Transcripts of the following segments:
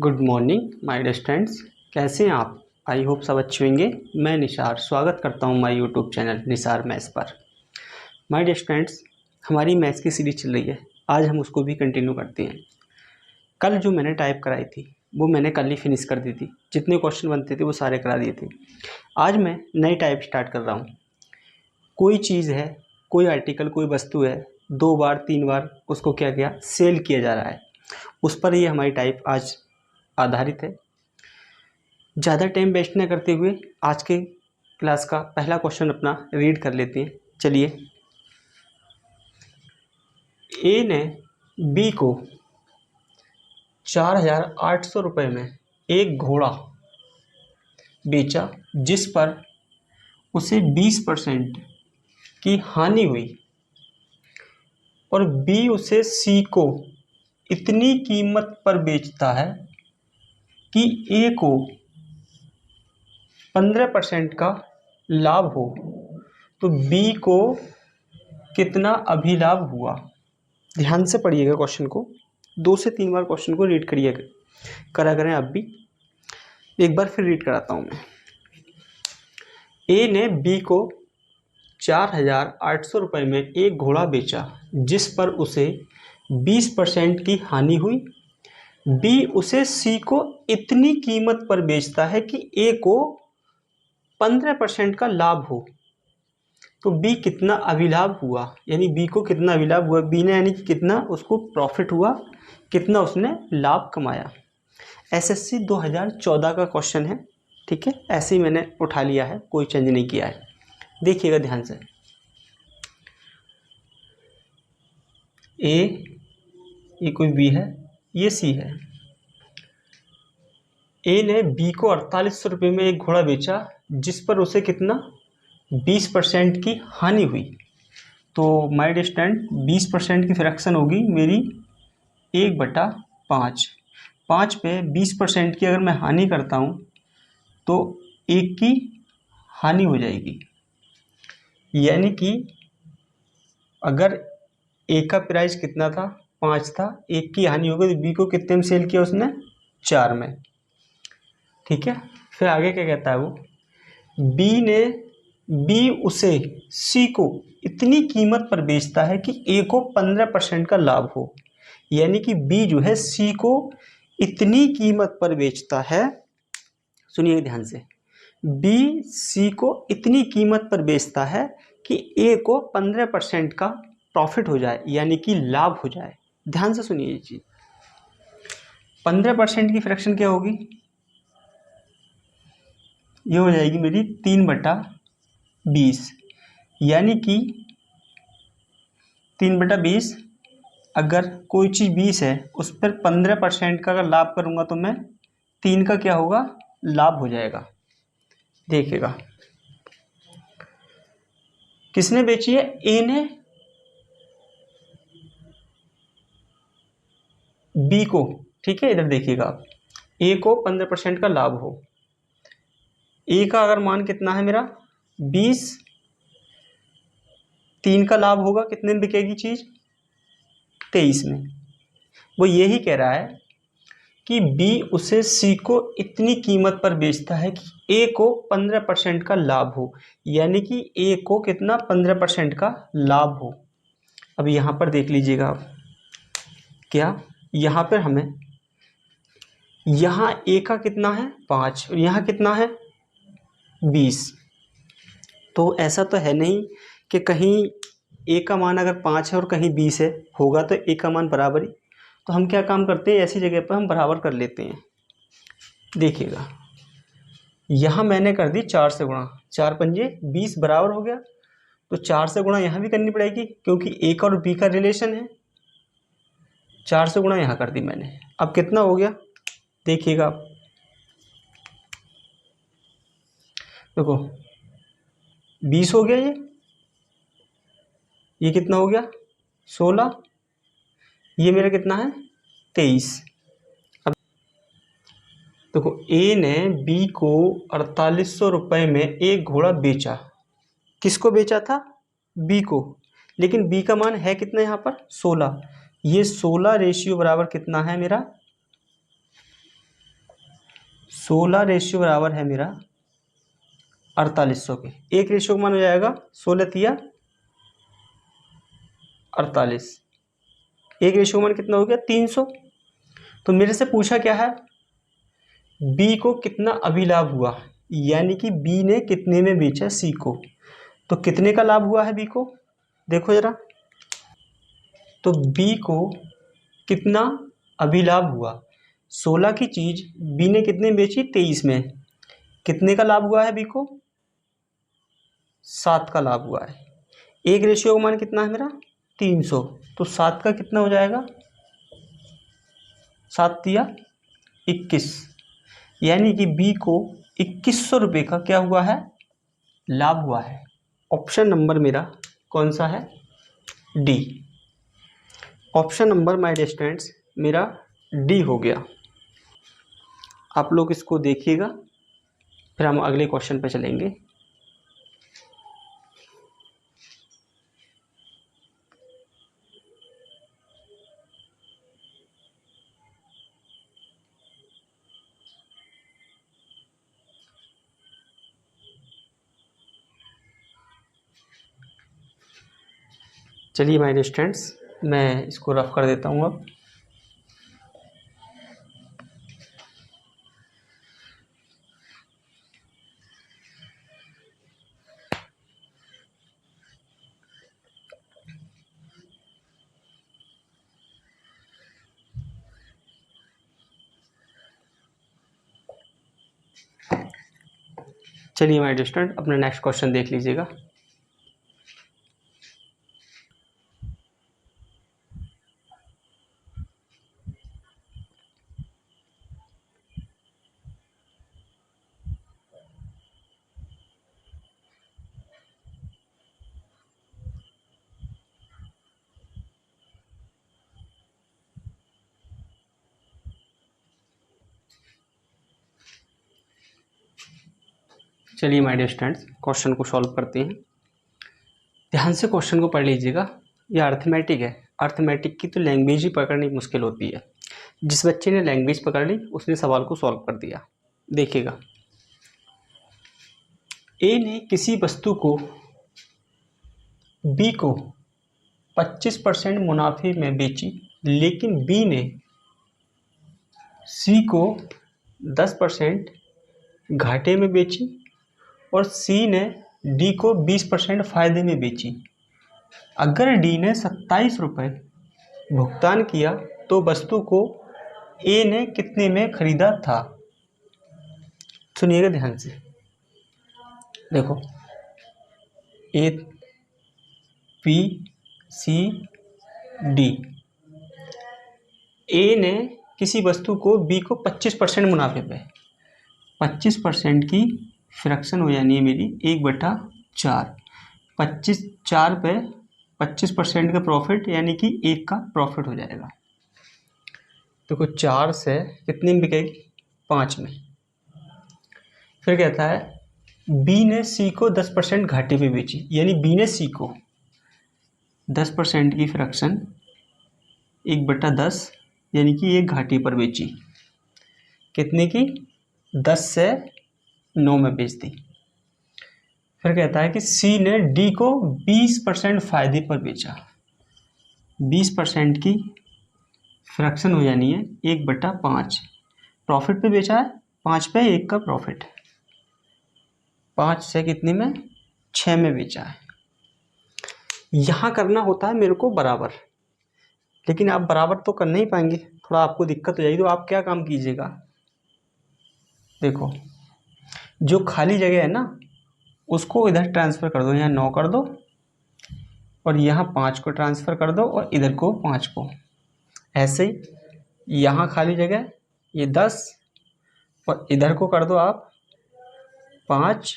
Good morning my dear students. कैसे हैं आप? आई होप सब अच्छे होंगे। मैं निसार स्वागत करता हूं my YouTube channel Nisar maths पर। माय डियर स्टूडेंट्स, हमारी मैथ्स की सीरीज चल रही है, आज हम उसको भी कंटिन्यू करते हैं। कल जो मैंने टाइप कराई थी वो मैंने कल ही फिनिश कर दी थी, जितने क्वेश्चन बनते थे वो सारे करा दिए थे। आज मैं नई टाइप स्टार्ट कर रहा हूँ। कोई चीज़ है, कोई आर्टिकल, कोई वस्तु है, 2 बार 3 बार उसको क्या किया, सेल किया जा रहा है, उस पर ये हमारी टाइप आज आधारित है। ज़्यादा टाइम वेस्ट न करते हुए आज के क्लास का पहला क्वेश्चन अपना रीड कर लेते हैं। चलिए, ए ने बी को 4,800 रुपये में एक घोड़ा बेचा जिस पर उसे 20% की हानि हुई, और बी उसे सी को इतनी कीमत पर बेचता है कि ए को 15% का लाभ हो, तो बी को कितना अभिलाभ हुआ? ध्यान से पढ़िएगा क्वेश्चन को, 2 से 3 बार क्वेश्चन को रीड करा करें। आप भी एक बार फिर रीड कराता हूँ मैं। ए ने बी को 4,800 रुपये में एक घोड़ा बेचा जिस पर उसे 20% की हानि हुई। बी उसे सी को इतनी कीमत पर बेचता है कि ए को 15% का लाभ हो, तो बी कितना अभिलाभ हुआ, यानी बी को कितना अभिलाभ हुआ, बी ने यानी कि कितना उसको प्रॉफिट हुआ, कितना उसने लाभ कमाया। एसएससी 2014 का क्वेश्चन है, ठीक है, ऐसे ही मैंने उठा लिया है, कोई चेंज नहीं किया है। देखिएगा ध्यान से। ये कोई बी है, ये सी है। ए ने बी को 4800 रुपये में एक घोड़ा बेचा जिस पर उसे कितना 20% की हानि हुई। तो माय डियर स्टूडेंट, 20% की फ्रैक्शन होगी मेरी 1/5। 5 पे 20% की अगर मैं हानि करता हूँ तो 1 की हानि हो जाएगी, यानी कि अगर ए का प्राइस कितना था, 5 था, 1 की हानि हो गई, तो बी को कितने में सेल किया उसने, 4 में। ठीक है, फिर आगे क्या कहता है वो, बी उसे सी को इतनी कीमत पर बेचता है कि ए को 15% का लाभ हो, यानी कि बी जो है सी को इतनी कीमत पर बेचता है। सुनिए ध्यान से, बी सी को इतनी कीमत पर बेचता है कि ए को 15% का प्रॉफिट हो जाए, यानी कि लाभ हो जाए। ध्यान से सुनिए ये चीज। 15% की फ्रैक्शन क्या होगी, ये हो जाएगी मेरी 3/20, यानी कि 3/20, अगर कोई चीज़ 20 है उस पर 15% का अगर लाभ करूँगा तो मैं 3 का क्या होगा, लाभ हो जाएगा। देखिएगा, किसने बेची है, ए ने बी को। ठीक है, इधर देखिएगा आप, ए को 15% का लाभ हो, ए का अगर मान कितना है मेरा 20, 3 का लाभ होगा, कितने में बिकेगी चीज, 23 में। वो यही कह रहा है कि बी उसे सी को इतनी कीमत पर बेचता है कि ए को 15% का लाभ हो, यानी कि ए को कितना 15% का लाभ हो। अब यहाँ पर देख लीजिएगा आप, क्या यहाँ पर हमें, यहाँ ए का कितना है 5 और यहाँ कितना है 20, तो ऐसा तो है नहीं कि कहीं ए का मान अगर 5 है और कहीं 20 है, होगा तो ए का मान बराबर ही। तो हम क्या काम करते हैं, ऐसी जगह पर हम बराबर कर लेते हैं। देखिएगा, यहाँ मैंने कर दी 4 से गुणा, 4 पंजे 20 बराबर हो गया, तो 4 से गुणा यहाँ भी करनी पड़ेगी क्योंकि ए का और बी का रिलेशन है। 4 से गुणा यहाँ कर दी मैंने, अब कितना हो गया, देखिएगा आप, देखो 20 हो गया, ये कितना हो गया 16, ये मेरा कितना है 23। अब देखो, ए ने बी को 4800 रुपये में एक घोड़ा बेचा, किसको बेचा था, बी को, लेकिन बी का मान है कितना यहाँ पर 16, ये 16 रेशियो बराबर कितना है मेरा 16 रेशियो बराबर है मेरा 4800 के। एक रेशियो का मान हो जाएगा 16 तिया 48। एक रेशियो का मान कितना हो गया 300। तो मेरे से पूछा क्या है, बी को कितना अभिलाभ हुआ, यानी कि बी ने कितने में बेचा सी को। तो कितने का लाभ हुआ है बी को, देखो जरा। तो बी को कितना अभिलाभ हुआ, 16 की चीज बी ने कितने में बेची 23 में। कितने का लाभ हुआ है बी को, 7 का लाभ हुआ है। एक रेशियो का मान कितना है मेरा 300। तो 7 का कितना हो जाएगा, 7 तिया 21, यानी कि बी को 2100 रुपये का क्या हुआ है, लाभ हुआ है। ऑप्शन नंबर मेरा कौन सा है, D. Option number my dear students मेरा डी हो गया। आप लोग इसको देखिएगा, फिर हम अगले क्वेश्चन पे चलेंगे। चलिए माय डियर स्टूडेंट्स, मैं इसको रफ कर देता हूँ अब। चलिए माय डियर स्टूडेंट, अपना नेक्स्ट क्वेश्चन देख लीजिएगा। चलिए माय डियर स्टूडेंट्स, क्वेश्चन को सॉल्व करते हैं। ध्यान से क्वेश्चन को पढ़ लीजिएगा। ये अर्थमेटिक है, अर्थमेटिक की तो लैंग्वेज ही पकड़नी मुश्किल होती है। जिस बच्चे ने लैंग्वेज पकड़ ली उसने सवाल को सॉल्व कर दिया। देखिएगा, ए ने किसी वस्तु को बी को 25% मुनाफे में बेची, लेकिन बी ने सी को 10% घाटे में बेची और सी ने डी को 20% फायदे में बेची। अगर डी ने 27 रुपये भुगतान किया तो वस्तु को ए ने कितने में खरीदा था। सुनिएगा ध्यान से, देखो ए बी सी डी। ए ने किसी वस्तु को बी को 25% मुनाफे पे, 25% की फ्रैक्शन हो जानी है मेरी 1/4। 4 पे 25% का प्रॉफिट, यानी कि 1 का प्रॉफिट हो जाएगा। देखो 4 से कितने में बिकेगी, 5 में। फिर कहता है बी ने सी को 10% घाटे पे बेची, यानी बी ने सी को 10% की फ्रैक्शन 1/10, यानी कि 1 घाटे पर बेची। कितने की, 10 से 9 में बेच दी। फिर कहता है कि सी ने डी को 20% फायदे पर बेचा। 20% की फ्रैक्शन हो जानी है 1/5। प्रॉफिट पे बेचा है, 5 पे 1 का प्रॉफिट। 5 से कितने में, 6 में बेचा है। यहाँ करना होता है मेरे को बराबर, लेकिन आप बराबर तो कर नहीं पाएंगे, थोड़ा आपको दिक्कत हो जाएगी। तो आप क्या काम कीजिएगा, देखो जो खाली जगह है ना उसको इधर ट्रांसफ़र कर दो, यहाँ 9 कर दो और यहाँ 5 को ट्रांसफ़र कर दो और इधर को 5 को। ऐसे ही यहाँ खाली जगह ये 10 और इधर को कर दो आप 5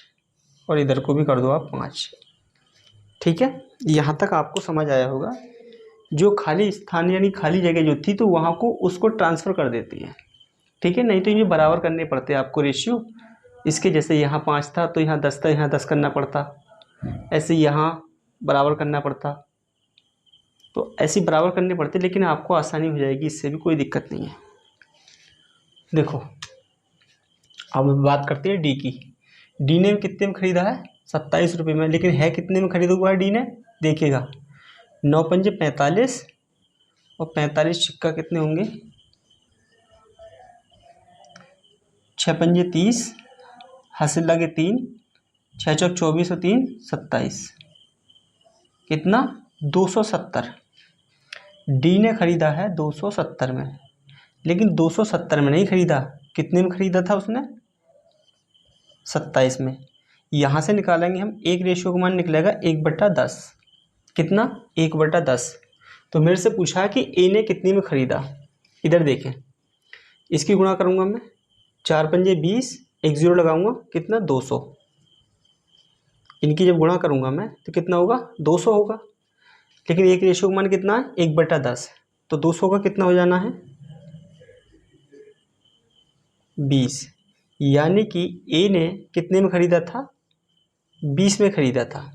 और इधर को भी कर दो आप 5। ठीक है, यहाँ तक आपको समझ आया होगा। जो खाली स्थान यानी खाली जगह जो थी तो वहाँ को उसको ट्रांसफ़र कर देती है। ठीक है, नहीं तो ये बराबर करने पड़ते आपको रेशियो। इसके जैसे यहाँ 5 था तो यहाँ 10 था, यहाँ 10 करना पड़ता, ऐसे यहाँ बराबर करना पड़ता। तो ऐसे बराबर करने पड़ते, लेकिन आपको आसानी हो जाएगी, इससे भी कोई दिक्कत नहीं है। देखो अब बात करते हैं डी की। डी ने कितने में खरीदा है? 27 रुपये में। लेकिन है कितने में खरीदा हुआ है डी ने? देखिएगा, 9 पंजे 45 और 45 छिक्का कितने होंगे? 6 पंजे 30, हासिल लगे 3, 6 चौक 24 और 3 27, कितना? 270। डी ने खरीदा है 270 में, लेकिन 270 में नहीं खरीदा। कितने में खरीदा था उसने? 27 में। यहाँ से निकालेंगे हम, एक रेशियो का मान निकलेगा 1/10। कितना? 1/10। तो मेरे से पूछा है कि ए ने कितने में खरीदा। इधर देखें, इसकी गुणा करूँगा मैं, 4 पंजे 20, एक जीरो लगाऊंगा, कितना? 200। इनकी जब गुणा करूँगा मैं तो कितना होगा? 200 होगा। लेकिन एक रेशियो का मान कितना है? 1/10। तो 200 का कितना हो जाना है? 20। यानी कि ए ने कितने में खरीदा था? 20 में खरीदा था।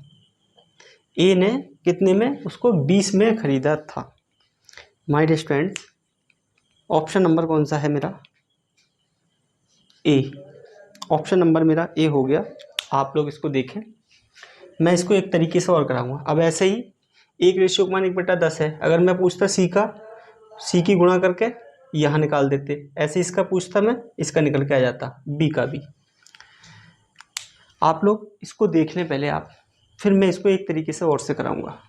ए ने कितने में? उसको 20 में खरीदा था। My dear students, option number कौन सा है मेरा? ए। ऑप्शन नंबर मेरा ए हो गया। आप लोग इसको देखें, मैं इसको एक तरीके से और कराऊंगा। अब ऐसे ही एक रेशियो का मान 1/10 है। अगर मैं पूछता सी का, सी की गुणा करके यहाँ निकाल देते। ऐसे इसका पूछता मैं, इसका निकल के आ जाता, बी का भी। आप लोग इसको देख लें पहले आप, फिर मैं इसको एक तरीके से और से कराऊंगा।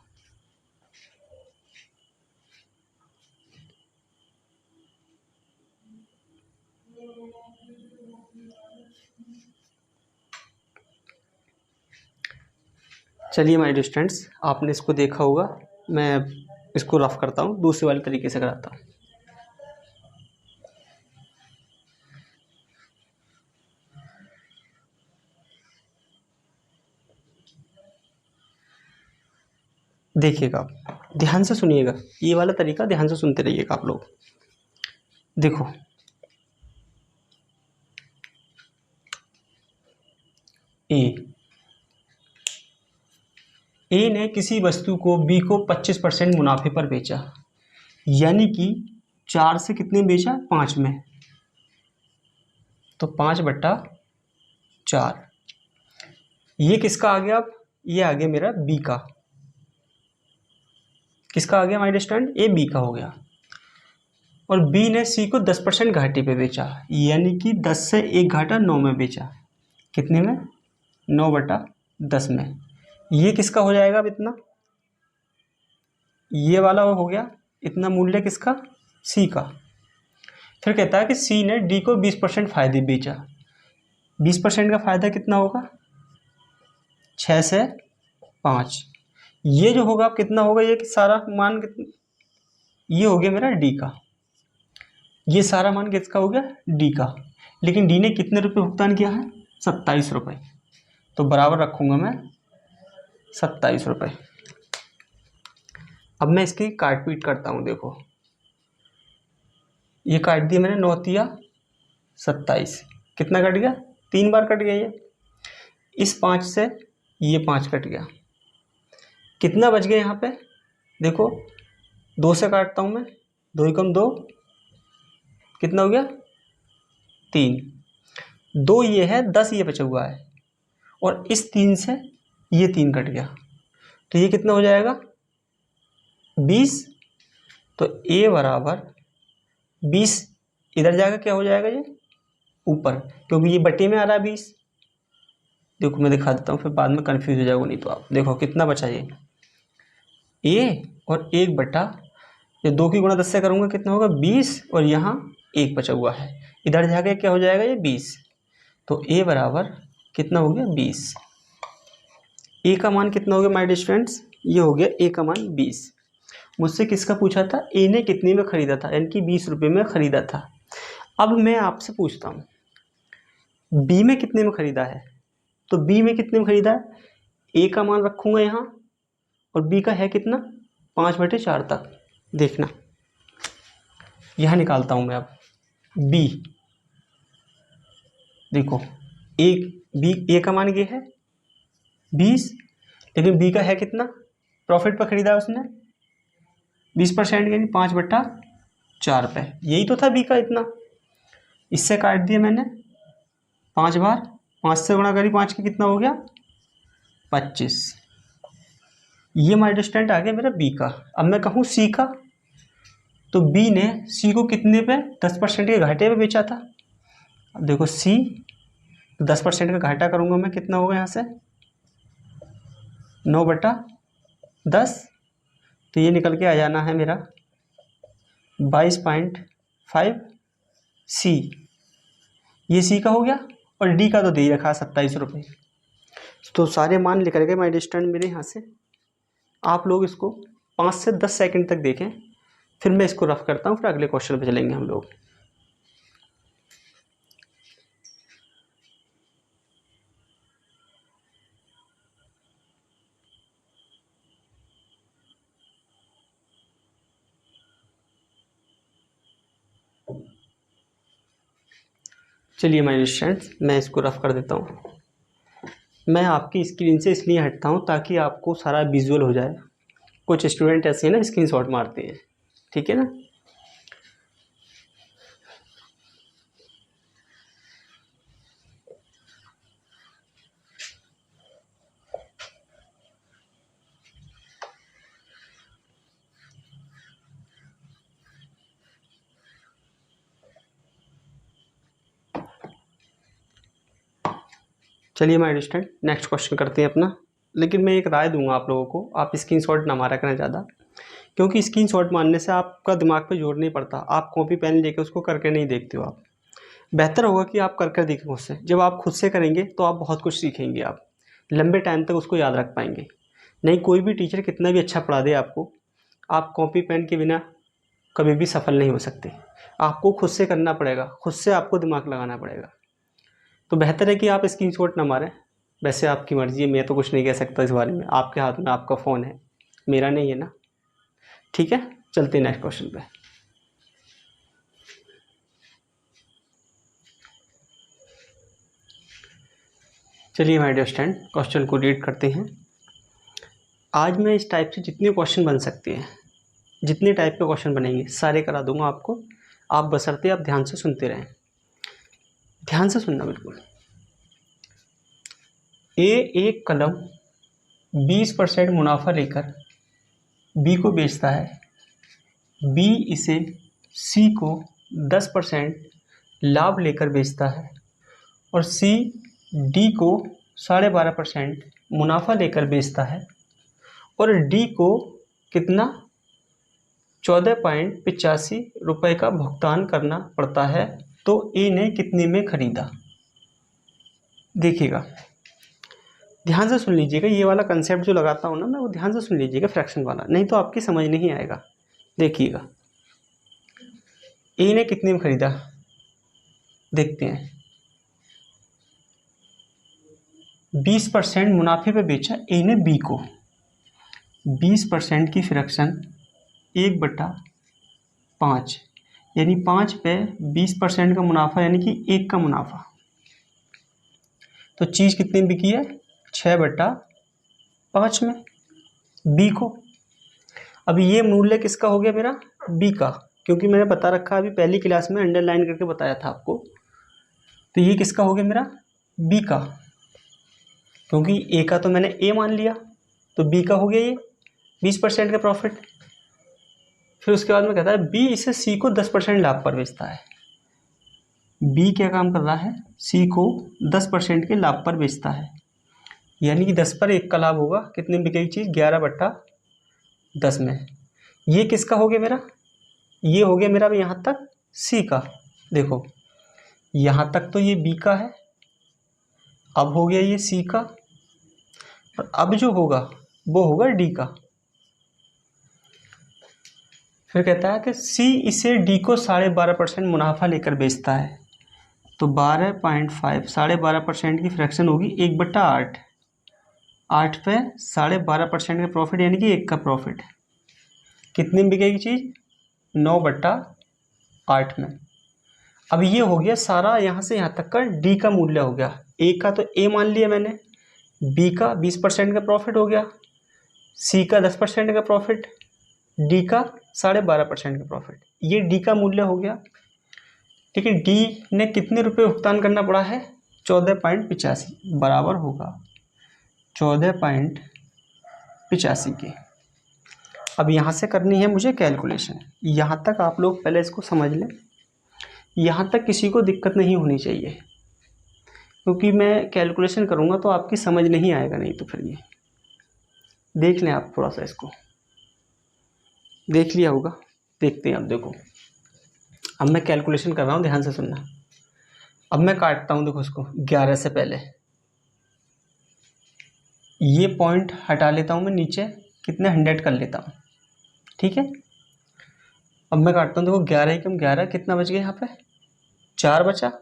चलिए माय डियर स्टूडेंट्स, आपने इसको देखा होगा, मैं इसको रफ करता हूँ, दूसरे वाले तरीके से कराता हूँ। देखिएगा, ध्यान से सुनिएगा, ये वाला तरीका ध्यान से सुनते रहिएगा आप लोग। देखो, ए ने किसी वस्तु को बी को 25% मुनाफे पर बेचा, यानी कि 4 से कितने बेचा? 5 में। तो 5/4। ये किसका आ गया? अब ये आ गया मेरा बी का। किसका आ गया my dear student? A B का हो गया। और बी ने सी को 10% घाटे पे बेचा, यानी कि 10 से 1 घाटा 9 में बेचा। कितने में? 9/10 में। ये किसका हो जाएगा? अब इतना, ये वाला हो गया इतना मूल्य किसका? सी का। फिर कहता है कि सी ने डी को 20% फायदे बेचा। 20% का फायदा कितना होगा? 6 से 5। ये जो होगा कितना होगा? ये कि सारा मान कितना, ये हो गया मेरा डी का। ये सारा मान किसका हो गया? डी का। लेकिन डी ने कितने रुपए भुगतान किया है? 27 रुपये। तो बराबर रखूंगा मैं 27 रुपये। अब मैं इसकी काट पीट करता हूँ। देखो, ये काट दिया मैंने, 9 तिया 27, कितना कट गया? 3 बार कट गया ये। इस 5 से ये 5 कट गया, कितना बच गया यहाँ पे? देखो, 2 से काटता हूँ मैं, 2 एकम 2, कितना हो गया? 3। 2 ये है, 10 ये बचा हुआ है, और इस 3 से ये 3 कट गया, तो ये कितना हो जाएगा? 20। तो ए बराबर 20 इधर जाएगा, क्या हो जाएगा? ये ऊपर, क्योंकि ये बटे में आ रहा है 20। देखो मैं दिखा देता हूँ, फिर बाद में कंफ्यूज हो जाएगा नहीं तो आप। देखो कितना बचा ये, ए और 1/, ये 2 की गुणा 10 से करूँगा, कितना होगा? 20, और यहाँ 1 बचा हुआ है, इधर जाके क्या हो जाएगा? ये 20। तो ए बराबर कितना हो गया? 20। ए का मान कितना हो गया माय डियर स्टूडेंट्स? ये हो गया ए का मान 20। मुझसे किसका पूछा था? ए ने कितने में खरीदा था, यानी कि 20 रुपये में खरीदा था। अब मैं आपसे पूछता हूँ, बी में कितने में खरीदा है? तो बी में कितने में खरीदा है? ए का मान रखूँगा यहाँ, और बी का है कितना? 5/4 तक। देखना, यहाँ निकालता हूँ मैं अब बी। देखो, ए का मान ये है 20, लेकिन बी का है कितना? प्रॉफिट पर खरीदा उसने 20%, यानी 5/4 पे। यही तो था बी का इतना, इससे काट दिया मैंने, 5 बार, 5 से गुणा करी 5 की कितना हो गया 25। ये माइनस टेंट आ गया मेरा बी का। अब मैं कहूँ सी का, तो बी ने सी को कितने पे 10% के घाटे पे बेचा था। अब देखो सी 10% का घाटा करूँगा मैं, कितना होगा यहाँ से 9/10, तो ये निकल के आ जाना है मेरा 22.5 सी। ये सी का हो गया और डी का तो दे ही रखा 27 रुपये। तो सारे मान निकल गए माई स्टैंड मेरे यहाँ से। आप लोग इसको 5 से 10 सेकंड तक देखें, फिर मैं इसको रफ करता हूँ, फिर अगले क्वेश्चन पे चलेंगे हम लोग। चलिए माय स्टूडेंट्स, मैं इसको रफ कर देता हूँ। मैं आपकी स्क्रीन से इसलिए हटता हूँ ताकि आपको सारा विजुअल हो जाए। कुछ स्टूडेंट ऐसे हैं ना स्क्रीनशॉट मारते हैं, ठीक है ना। चलिए माय स्टूडेंट, नेक्स्ट क्वेश्चन करते हैं अपना। लेकिन मैं एक राय दूंगा आप लोगों को, आप स्क्रीनशॉट ना मारा करें ज़्यादा, क्योंकि स्क्रीनशॉट मारने से आपका दिमाग पे जोर नहीं पड़ता। आप कॉपी पेन लेके उसको करके नहीं देखते हो। आप बेहतर होगा कि आप कर देखें खुद से। जब आप खुद से करेंगे तो आप बहुत कुछ सीखेंगे, आप लंबे टाइम तक उसको याद रख पाएंगे। नहीं, कोई भी टीचर कितना भी अच्छा पढ़ा दे आपको, आप कॉपी पेन के बिना कभी भी सफल नहीं हो सकते। आपको खुद से करना पड़ेगा, खुद से आपको दिमाग लगाना पड़ेगा। तो बेहतर है कि आप स्क्रीनशॉट ना मारें। वैसे आपकी मर्ज़ी है, मैं तो कुछ नहीं कह सकता इस बारे में, आपके हाथ में आपका फ़ोन है, मेरा नहीं है ना। ठीक है, चलते हैं नेक्स्ट क्वेश्चन पे। चलिए माय डियर स्टूडेंट, क्वेश्चन को रीड करते हैं। आज मैं इस टाइप से जितने क्वेश्चन बन सकते हैं, जितने टाइप के क्वेश्चन बनेंगे सारे करा दूंगा आपको। आप बशर्ते आप ध्यान से सुनते रहें, ध्यान से सुनना बिल्कुल। एक कलम 20% मुनाफा लेकर बी को बेचता है। बी इसे सी को 10% लाभ लेकर बेचता है और सी डी को 12.5% मुनाफा लेकर बेचता है और डी को कितना 14.85 रुपये का भुगतान करना पड़ता है। तो ए ने कितने में खरीदा। देखिएगा, ध्यान से सुन लीजिएगा। ये वाला कंसेप्ट जो लगाता हूँ ना मैं, वो ध्यान से सुन लीजिएगा, फ्रैक्शन वाला, नहीं तो आपकी समझ नहीं आएगा। देखिएगा, ए ने कितने में खरीदा, देखते हैं। 20% मुनाफे पे बेचा ए ने बी को। 20% की फ्रैक्शन 1/5, यानी 5 पे 20% का मुनाफा, यानी कि 1 का मुनाफा। तो चीज़ कितने में बिकी है 6/5 में बी को। अब ये मूल्य किसका हो गया मेरा, बी का, क्योंकि मैंने बता रखा अभी पहली क्लास में अंडरलाइन करके बताया था आपको। तो ये किसका हो गया मेरा, बी का, क्योंकि ए का तो मैंने ए मान लिया, तो बी का हो गया ये 20% का प्रॉफिट। फिर उसके बाद में कहता है बी इसे सी को 10% लाभ पर बेचता है। बी क्या काम कर रहा है, सी को 10% के लाभ पर बेचता है, यानी कि 10 पर 1 का लाभ होगा। कितने में बिकेगी चीज़, 11/10 में। ये किसका हो गया मेरा, ये हो गया मेरा यहाँ तक सी का। देखो यहाँ तक तो ये बी का है, अब हो गया ये सी का, और अब जो होगा वो होगा डी का। फिर कहता है कि सी इसे डी को 12.5% मुनाफा लेकर बेचता है। तो 12.5 12.5% की फ्रैक्शन होगी 1/8। 8 पे 12.5% का प्रॉफिट, यानी कि 1 का प्रॉफिट। कितने में बिकेगी चीज़, 9/8 में। अब ये हो गया सारा यहाँ से यहाँ तक का डी का मूल्य हो गया। ए का तो ए मान लिया मैंने, बी का 20% का प्रॉफिट हो गया, सी का 10% का प्रॉफिट, डी का 12.5% का प्रॉफिट। ये डी का मूल्य हो गया। लेकिन डी ने कितने रुपए भुगतान करना पड़ा है, 14.85 बराबर होगा 14.85 के। अब यहाँ से करनी है मुझे कैलकुलेशन। यहाँ तक आप लोग पहले इसको समझ लें, यहाँ तक किसी को दिक्कत नहीं होनी चाहिए, क्योंकि मैं कैलकुलेशन करूँगा तो आपकी समझ नहीं आएगा, नहीं तो फिर ये देख लें आप, थोड़ा सा इसको देख लिया होगा, देखते हैं। अब देखो, अब मैं कैलकुलेशन कर रहा हूँ, ध्यान से सुनना। अब मैं काटता हूँ, देखो इसको 11 से पहले ये पॉइंट हटा लेता हूँ मैं नीचे, कितने 100 कर लेता हूँ, ठीक है। अब मैं काटता हूँ, देखो 11 एकम 11, कितना बच गया यहाँ पे 4 बचा,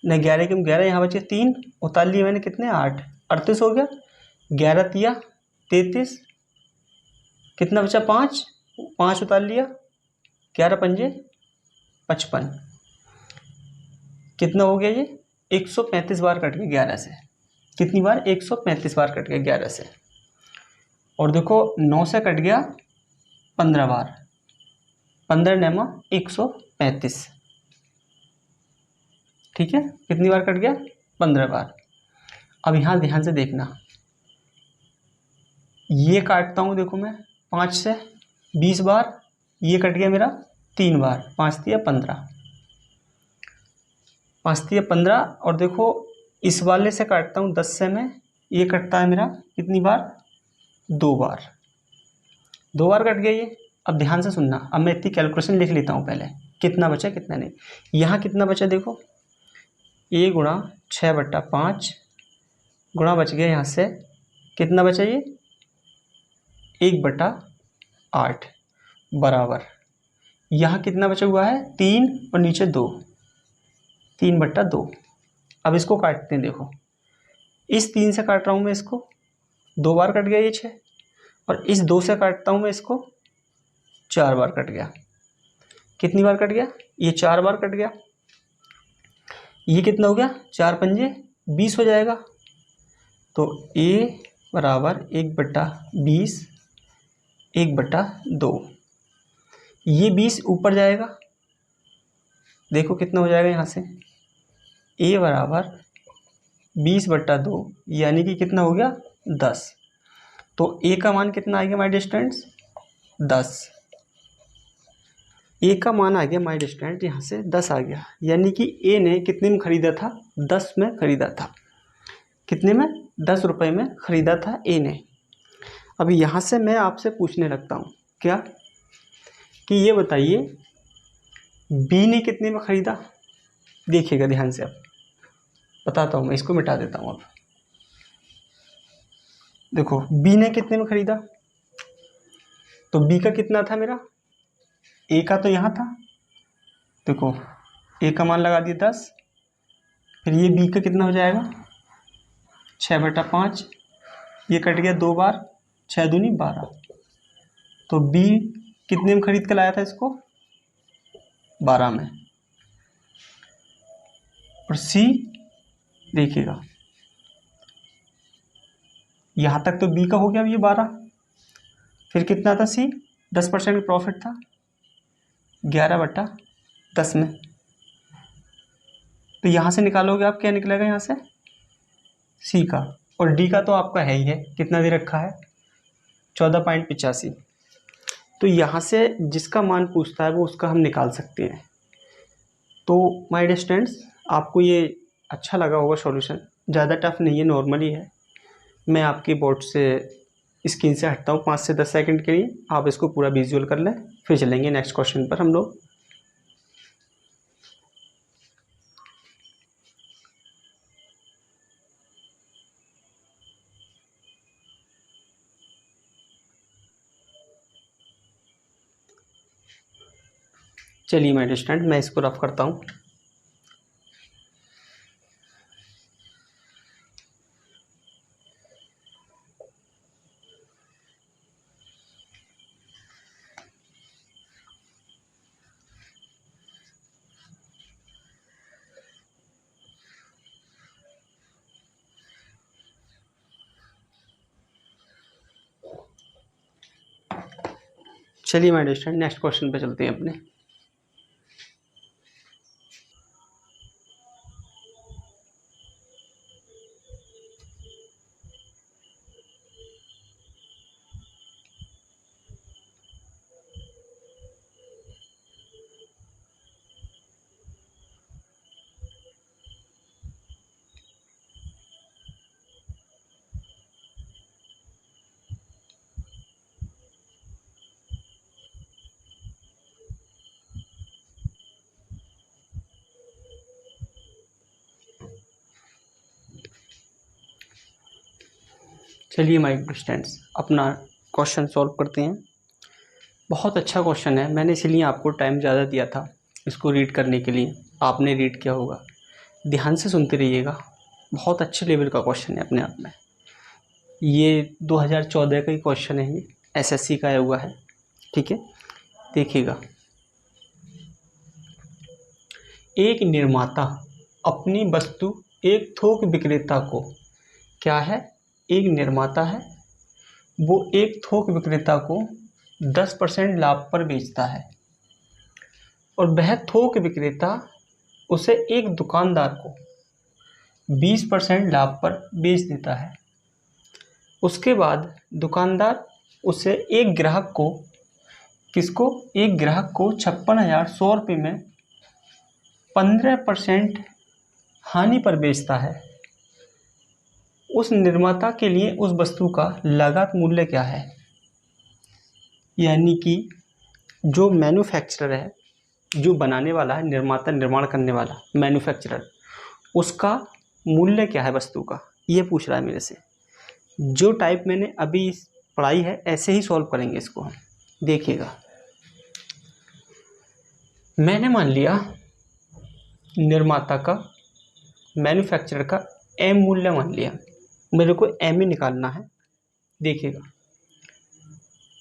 नहीं 11 एकम 11, यहाँ बचे 3, उतार लिए मैंने कितने 8, 38 हो गया। 11 तिया 33, कितना बचा 5, 5 उतार लिया, 11 पंजे 55, कितना हो गया ये 135 बार कट गया 11 से। कितनी बार 135 बार कट गया 11 से। और देखो 9 से कट गया 15 बार, 15 नेमा 135, ठीक है। कितनी बार कट गया 15 बार। अब यहाँ ध्यान से देखना, ये काटता हूँ देखो मैं 5 से 20 बार, ये कट गया मेरा 3 बार, 5 तिया 15, 5 तिया 15। और देखो इस वाले से काटता हूँ 10 से मैं, ये कटता है मेरा कितनी बार 2 बार, 2 बार कट गया ये। अब ध्यान से सुनना, अब मैं इतनी कैलकुलेशन लिख लेता हूँ पहले, कितना बचा कितना नहीं। यहाँ कितना बचा देखो, a गुणा 6/5 गुणा बच गया यहाँ से, कितना बचा ये 1/8 बराबर, यहाँ कितना बचा हुआ है 3 और नीचे 2, 3/2। अब इसको काटते हैं, देखो इस 3 से काट रहा हूँ मैं इसको, 2 बार कट गया ये 6, और इस 2 से काटता हूँ मैं इसको, 4 बार कट गया। कितनी बार कट गया ये 4 बार कट गया। ये कितना हो गया 4 पंजे 20 हो जाएगा। तो a बराबर 1/20, 1/2, ये 20 ऊपर जाएगा, देखो कितना हो जाएगा यहाँ से, a बराबर 20/2 यानी कि कितना हो गया 10। तो a का मान कितना आ गया माय डिस्टेंस 10, a का मान आ गया माय डिस्टेंस यहाँ से 10 आ गया, यानी कि a ने कितने में खरीदा था 10 में खरीदा था, कितने में 10 रुपये में खरीदा था a ने। अब यहाँ से मैं आपसे पूछने लगता हूँ क्या, कि ये बताइए b ने कितने में खरीदा। देखिएगा ध्यान से, अब बताता हूँ मैं, इसको मिटा देता हूँ। अब देखो b ने कितने में खरीदा, तो b का कितना था मेरा, a का तो यहाँ था, देखो a का मान लगा दिया 10, फिर ये b का कितना हो जाएगा 6/5, ये कट गया 2 बार, 6 दूनी 12। तो b कितने में खरीद के लाया था इसको 12 में, और c देखिएगा यहाँ तक तो b का हो गया, अब ये 12, फिर कितना था c 10% प्रॉफिट था 11/10 में। तो यहाँ से निकालोगे आप, क्या निकलेगा यहाँ से c का, और d का तो आपका है ही है, कितना दे रखा है 14.85। तो यहाँ से जिसका मान पूछता है वो उसका हम निकाल सकते हैं। तो माय डियर स्टूडेंट्स, आपको ये अच्छा लगा होगा सॉल्यूशन, ज़्यादा टफ नहीं है, नॉर्मली है। मैं आपकी बोर्ड से स्क्रीन से हटता हूँ 5 से 10 सेकंड के लिए, आप इसको पूरा विजुअल कर लें, फिर चलेंगे नेक्स्ट क्वेश्चन पर हम लोग। चलिए माय डियर स्टूडेंट, मैं इसको रफ करता हूँ। चलिए my dear student, next question पे चलते हैं अपने। चलिए my dear student, next question पे चलते हैं अपने। चलिए my dear student, next question पे चलते हैं अपने। चलिए my dear student, next question पे चलते हैं अपने। चलिए my dear student, next question पे चलते हैं अपने। चलिए माय स्टूडेंट्स, अपना क्वेश्चन सॉल्व करते हैं। बहुत अच्छा क्वेश्चन है, मैंने इसीलिए आपको टाइम ज़्यादा दिया था इसको रीड करने के लिए। आपने रीड किया होगा, ध्यान से सुनते रहिएगा। बहुत अच्छे लेवल का क्वेश्चन है अपने आप में। ये 2014 का ही क्वेश्चन है, ये एसएससी का आया हुआ है। ठीक है, देखिएगा। एक निर्माता अपनी वस्तु एक थोक विक्रेता को, क्या है, एक निर्माता है, वो एक थोक विक्रेता को 10% लाभ पर बेचता है और वह थोक विक्रेता उसे एक दुकानदार को 20% लाभ पर बेच देता है। उसके बाद दुकानदार उसे एक ग्राहक को, किसको, एक ग्राहक को 56,100 रुपये में 15% हानि पर बेचता है। उस निर्माता के लिए उस वस्तु का लागत मूल्य क्या है? यानी कि जो मैन्युफैक्चरर है, जो बनाने वाला है, निर्माता, निर्माण करने वाला मैन्युफैक्चरर, उसका मूल्य क्या है वस्तु का, ये पूछ रहा है मेरे से। जो टाइप मैंने अभी पढ़ाई है ऐसे ही सॉल्व करेंगे इसको हम। देखिएगा, मैंने मान लिया निर्माता का, मैन्युफैक्चरर का एम मूल्य मान लिया, मेरे को एम ही निकालना है। देखिएगा,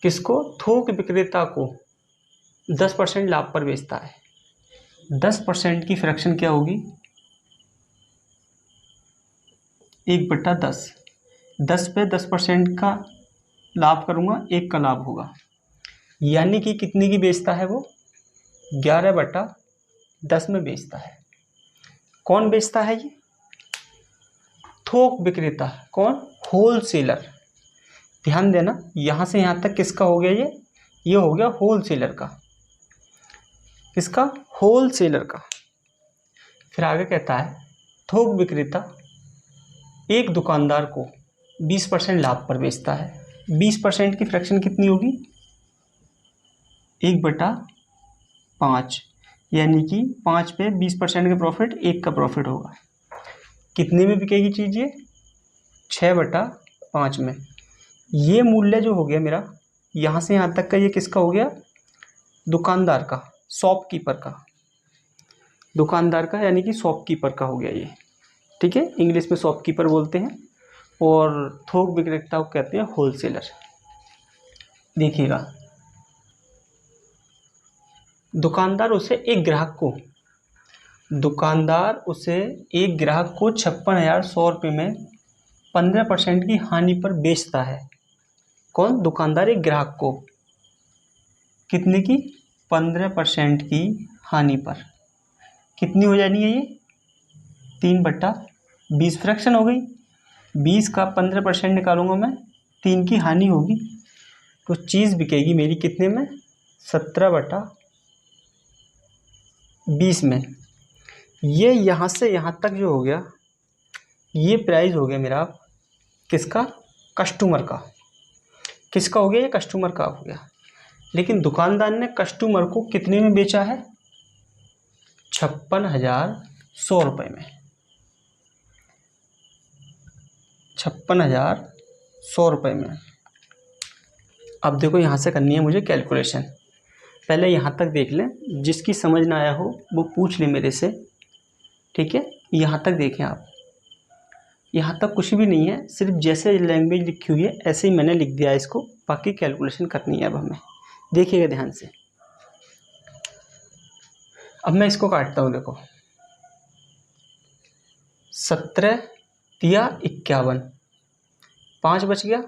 किसको, थोक विक्रेता को 10% लाभ पर बेचता है। 10% की फ्रैक्शन क्या होगी, 1/10। 10 पे 10% का लाभ करूँगा, 1 का लाभ होगा। यानी कि कितने की बेचता है वो, 11/10 में बेचता है। कौन बेचता है ये, थोक विक्रेता। कौन, होलसेलर। ध्यान देना, यहाँ से यहाँ तक किसका हो गया, ये हो गया होलसेलर का। किसका, होलसेलर का। फिर आगे कहता है थोक विक्रेता एक दुकानदार को 20% लाभ पर बेचता है। 20% की फ्रैक्शन कितनी होगी, 1/5, यानी कि 5 पे 20% का प्रॉफिट, 1 का प्रॉफिट होगा। कितने में बिकेगी चीज़ ये, 6/5 में। ये मूल्य जो हो गया मेरा, यहाँ से यहाँ तक का, ये किसका हो गया, दुकानदार का, शॉपकीपर का। दुकानदार का यानी कि शॉपकीपर का हो गया ये। ठीक है, इंग्लिश में शॉपकीपर बोलते हैं और थोक विक्रेता को कहते हैं होलसेलर। देखिएगा, दुकानदार उसे एक ग्राहक को 56,100 रुपये में 15% की हानि पर बेचता है। कौन, दुकानदार एक ग्राहक को कितने की, 15% की हानि पर। कितनी हो जानी है ये, 3/20 फ्रैक्शन हो गई। 20 का 15% निकालूंगा मैं, 3 की हानि होगी, तो चीज़ बिकेगी मेरी कितने में, 17/20 में। ये यहाँ से यहाँ तक जो हो गया, ये प्राइस हो गया मेरा किसका, कस्टमर का। किसका हो गया, ये कस्टमर का हो गया। लेकिन दुकानदार ने कस्टमर को कितने में बेचा है, 56,100 रुपये में। 56,100 रुपये में। अब देखो, यहाँ से करनी है मुझे कैलकुलेशन। पहले यहाँ तक देख लें, जिसकी समझ ना आया हो वो पूछ ले मेरे से। ठीक है, यहाँ तक देखें आप। यहाँ तक कुछ भी नहीं है, सिर्फ जैसे लैंग्वेज लिखी हुई है ऐसे ही मैंने लिख दिया इसको। बाकी कैलकुलेशन करनी है अब हमें। देखिएगा ध्यान से। अब मैं इसको काटता हूँ। देखो, 17 तिया 51, 5 बच गया,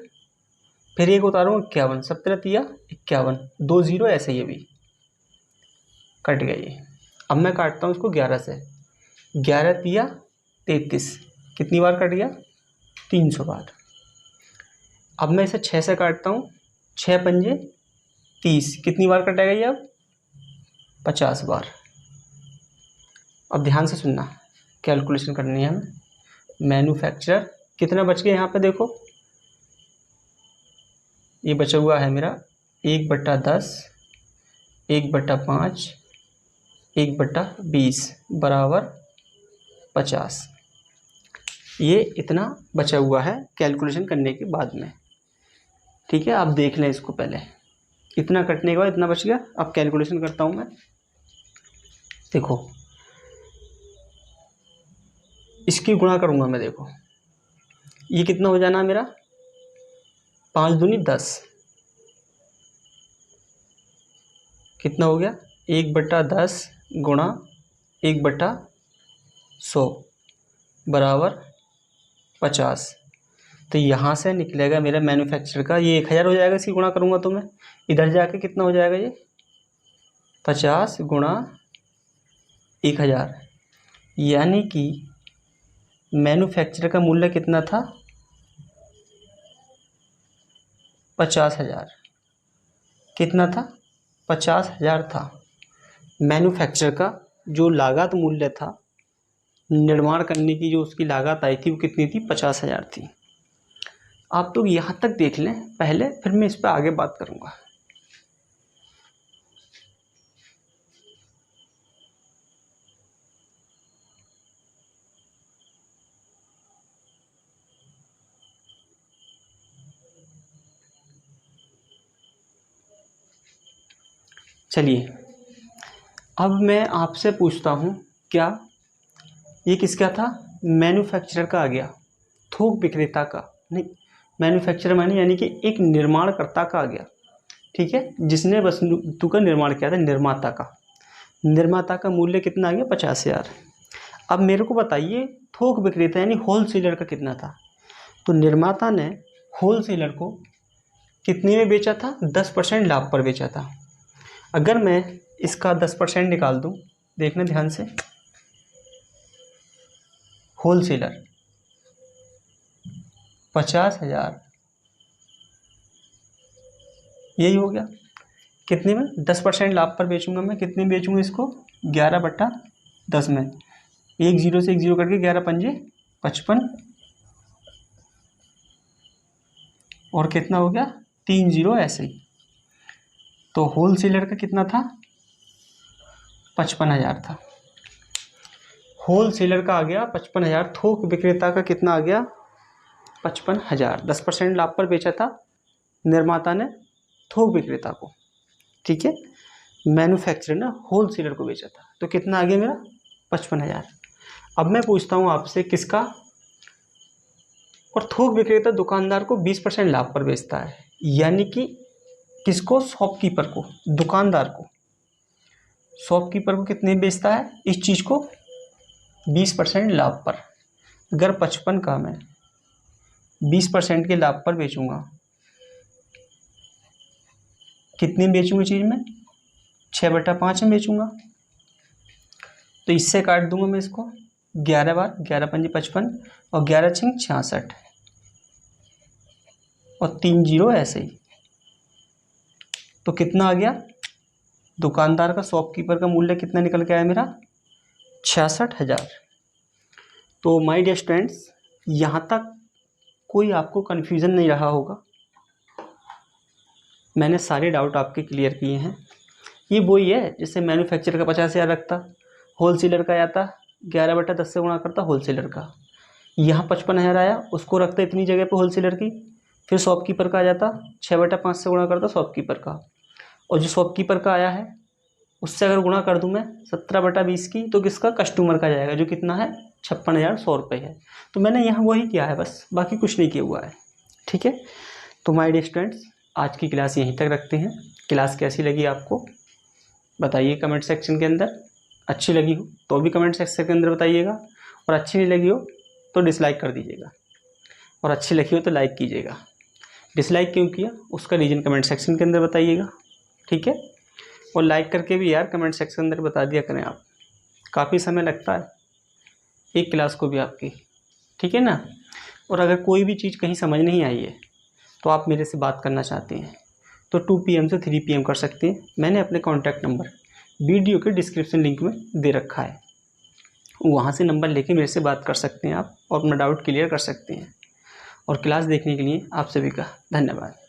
फिर एक उतारूँ 51, 17 तिया 51, 2 0 ऐसे ही अभी कट गया ये। अब मैं काटता हूँ इसको 11 से। 11 तिया 33, कितनी बार कट गया, 300 बार। अब मैं इसे 6 से काटता हूँ, 6 पंजे 30, कितनी बार कटेगा ये, अब 50 बार। अब ध्यान से सुनना, कैलकुलेशन करनी है हमें। मैन्युफैक्चरर कितना बच गया यहाँ पे, देखो ये बचा हुआ है मेरा 1/10, 1/5, 1/20 बराबर 50। ये इतना बचा हुआ है कैलकुलेशन करने के बाद में। ठीक है, आप देख लें इसको पहले, इतना कटने के बाद इतना बच गया। अब कैलकुलेशन करता हूँ मैं। देखो इसकी गुणा करूँगा मैं, देखो ये कितना हो जाना मेरा, 5 दूनी 10, कितना हो गया 1/10 गुणा 1/100 बराबर 50। तो यहाँ से निकलेगा मेरा मैन्युफैक्चर का, ये 1000 हो जाएगा, इसकी गुणा करूँगा तो मैं इधर जाके कितना हो जाएगा, ये 50 गुणा 1000, यानी कि मैन्युफैक्चर का मूल्य कितना था, 50,000। कितना था, 50,000 था। मैन्युफैक्चर का जो लागत मूल्य था, निर्माण करने की जो उसकी लागत आई थी वो कितनी थी, 50,000 थी। आप लोग यहाँ तक देख लें पहले, फिर मैं इस पर आगे बात करूँगा। चलिए अब मैं आपसे पूछता हूँ, क्या ये किसका था, मैन्युफैक्चरर का आ गया, थोक विक्रेता का नहीं, मैन्युफैक्चरर माने यानी कि एक निर्माणकर्ता का आ गया। ठीक है, जिसने वस्तु का निर्माण किया था, निर्माता का मूल्य कितना आ गया, 50,000। अब मेरे को बताइए थोक विक्रेता यानी होलसेलर का कितना था। तो निर्माता ने होलसेलर को कितने में बेचा था, 10% लाभ पर बेचा था। अगर मैं इसका 10% निकाल दूं, देखना ध्यान से, होलसेलर 50,000, यही हो गया। कितने में, 10% लाभ पर बेचूंगा मैं, कितने में बेचूंगा इसको, 11/10 में, 1 0 से 1 0 करके 11 पंजे 55, और कितना हो गया 3 0 ऐसे ही। तो होलसेलर का कितना था, 55,000 था। होलसेलर का आ गया 55,000, थोक विक्रेता का कितना आ गया, 55,000। 10% लाभ पर बेचा था निर्माता ने थोक विक्रेता को। ठीक है, मैन्युफैक्चरर ने होलसेलर को बेचा था, तो कितना आ गया मेरा, 55,000। अब मैं पूछता हूँ आपसे किसका, और थोक विक्रेता दुकानदार को 20% लाभ पर बेचता है, यानी कि किसको, शॉपकीपर को, दुकानदार को, शॉपकीपर को कितने बेचता है इस चीज़ को, 20% लाभ पर। अगर 55 का मैं 20% के लाभ पर बेचूंगा, कितनी में बेचूंगा चीज़ में, 6/5 में बेचूंगा। तो इससे काट दूंगा मैं इसको 11 बार, 11 पंजे 55 और 11 छिंग 66 और 3 0 ऐसे ही। तो कितना आ गया, दुकानदार का, शॉपकीपर का मूल्य कितना निकल के आया मेरा, 66,000। तो माय डियर स्टूडेंट्स, यहाँ तक कोई आपको कन्फ्यूज़न नहीं रहा होगा, मैंने सारे डाउट आपके क्लियर किए हैं। ये वही है जैसे मैन्युफैक्चरर का 50,000 रखता, होलसेलर का आता 11/10 से गुणा करता होलसेलर का, यहाँ 55,000 आया, उसको रखता इतनी जगह पे होलसेलर की, फिर शॉपकीपर का आ जाता 6/5 से गुणा करता शॉपकीपर का, और जो शॉपकीपर का आया है उससे अगर गुणा कर दूं मैं 17/20 की, तो किसका, कस्टमर का जाएगा, जो कितना है 56,100 रुपये है। तो मैंने यहाँ वही किया है बस, बाकी कुछ नहीं किया हुआ है। ठीक है, तो माय डियर स्टूडेंट्स, आज की क्लास यहीं तक रखते हैं। क्लास कैसी लगी आपको बताइए कमेंट सेक्शन के अंदर, अच्छी लगी हो तो भी कमेंट सेक्शन के अंदर बताइएगा, और अच्छी नहीं लगी हो तो डिसलाइक कर दीजिएगा, और अच्छी लगी हो तो लाइक कीजिएगा। डिसलाइक क्यों किया उसका रीज़न कमेंट सेक्शन के अंदर बताइएगा। ठीक है, और लाइक करके भी यार कमेंट सेक्शन अंदर बता दिया करें आप, काफ़ी समय लगता है एक क्लास को भी आपकी। ठीक है ना, और अगर कोई भी चीज़ कहीं समझ नहीं आई है तो आप मेरे से बात करना चाहते हैं तो 2 PM से 3 PM कर सकते हैं। मैंने अपने कॉन्टैक्ट नंबर वीडियो के डिस्क्रिप्शन लिंक में दे रखा है, वहाँ से नंबर लेके मेरे से बात कर सकते हैं आप, और अपना डाउट क्लियर कर सकते हैं। और क्लास देखने के लिए आप सभी का धन्यवाद।